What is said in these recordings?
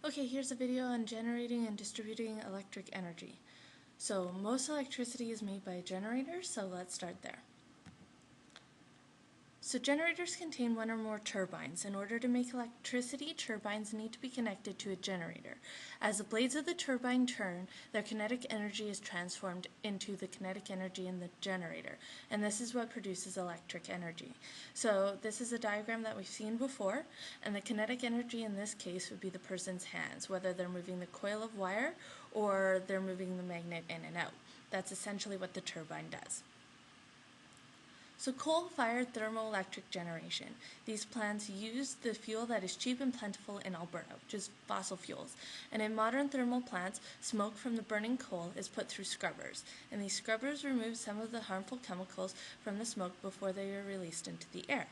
Okay, here's a video on generating and distributing electric energy. So most electricity is made by generators, so let's start there. So generators contain one or more turbines. In order to make electricity, turbines need to be connected to a generator. As the blades of the turbine turn, their kinetic energy is transformed into the kinetic energy in the generator, and this is what produces electric energy. So this is a diagram that we've seen before, and the kinetic energy in this case would be the person's hands, whether they're moving the coil of wire or they're moving the magnet in and out. That's essentially what the turbine does. So coal-fired thermoelectric generation. These plants use the fuel that is cheap and plentiful in Alberta, which is fossil fuels. And in modern thermal plants, smoke from the burning coal is put through scrubbers. And these scrubbers remove some of the harmful chemicals from the smoke before they are released into the air.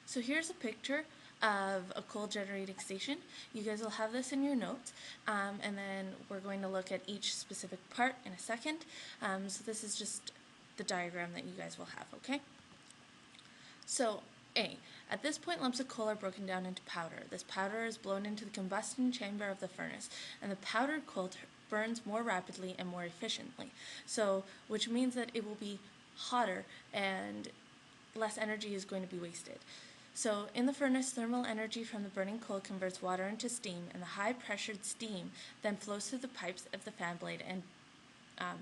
So here's a picture of a coal generating station. You guys will have this in your notes, and then we're going to look at each specific part in a second. So this is just the diagram that you guys will have, okay? So, A. At this point, lumps of coal are broken down into powder. This powder is blown into the combustion chamber of the furnace, and the powdered coal burns more rapidly and more efficiently. So, which means that it will be hotter and less energy is going to be wasted. So, in the furnace, thermal energy from the burning coal converts water into steam, and the high-pressured steam then flows through the pipes of the fan blade and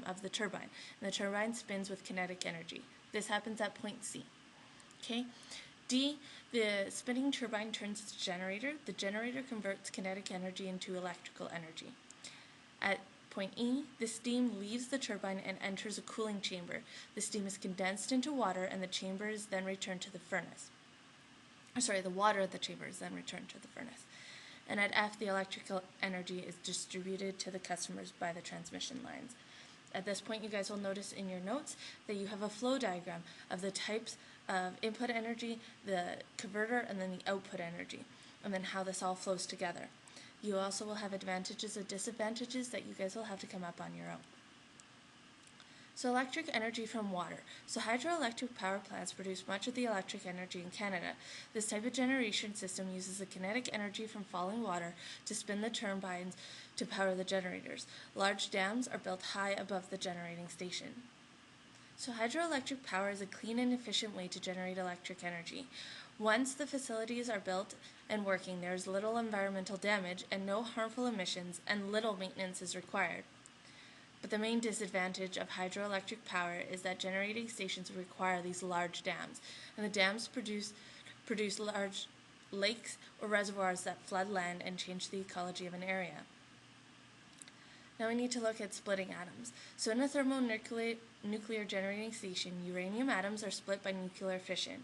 of the turbine, and the turbine spins with kinetic energy. This happens at point C. Okay. D, the spinning turbine turns the generator. The generator converts kinetic energy into electrical energy. At point E, the steam leaves the turbine and enters a cooling chamber. The steam is condensed into water, and the chamber is then returned to the furnace. The water of the chamber is then returned to the furnace. And at F, the electrical energy is distributed to the customers by the transmission lines. At this point, you guys will notice in your notes that you have a flow diagram of the types of input energy, the converter, and then the output energy, and then how this all flows together. You also will have advantages and disadvantages that you guys will have to come up on your own. So electric energy from water. So hydroelectric power plants produce much of the electric energy in Canada. This type of generation system uses the kinetic energy from falling water to spin the turbines to power the generators. Large dams are built high above the generating station. So hydroelectric power is a clean and efficient way to generate electric energy. Once the facilities are built and working, there is little environmental damage and no harmful emissions, and little maintenance is required. But the main disadvantage of hydroelectric power is that generating stations require these large dams, and the dams produce large lakes or reservoirs that flood land and change the ecology of an area. Now we need to look at splitting atoms. So in a thermonuclear generating station, uranium atoms are split by nuclear fission.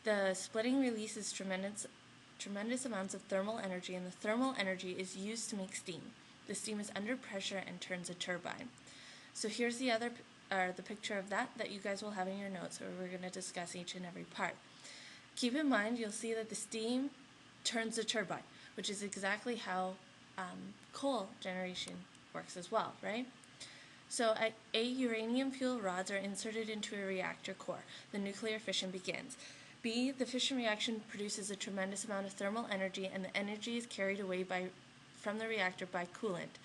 The splitting releases tremendous amounts of thermal energy, and the thermal energy is used to make steam. The steam is under pressure and turns a turbine. So here's the picture of that you guys will have in your notes, where we're going to discuss each and every part. Keep in mind, you'll see that the steam turns the turbine, which is exactly how coal generation works as well, right? So at A, uranium fuel rods are inserted into a reactor core. The nuclear fission begins. B, the fission reaction produces a tremendous amount of thermal energy, and the energy is carried away from the reactor by coolant.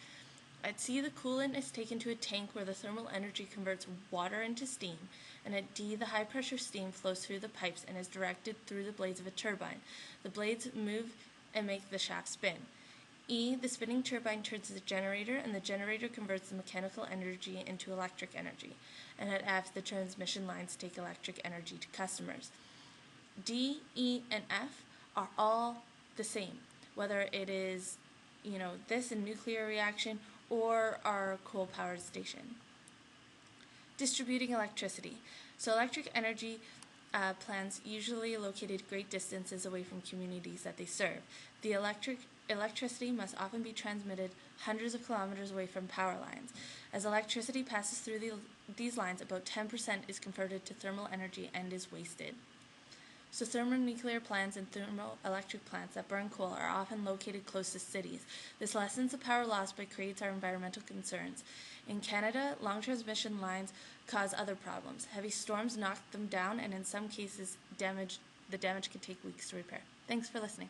At C, the coolant is taken to a tank where the thermal energy converts water into steam, and at D, the high-pressure steam flows through the pipes and is directed through the blades of a turbine. The blades move and make the shaft spin. E, the spinning turbine turns the generator, and the generator converts the mechanical energy into electric energy. And at F, the transmission lines take electric energy to customers. D, E, and F are all the same, whether it is this in nuclear reaction or our coal-powered station. Distributing electricity. So electric energy plants usually located great distances away from communities that they serve. The electricity must often be transmitted hundreds of kilometers away from power lines. As electricity passes through these lines, about 10% is converted to thermal energy and is wasted. So thermonuclear plants and thermoelectric plants that burn coal are often located close to cities. This lessens the power loss but creates our environmental concerns. In Canada, long transmission lines cause other problems. Heavy storms knock them down, and in some cases, the damage can take weeks to repair. Thanks for listening.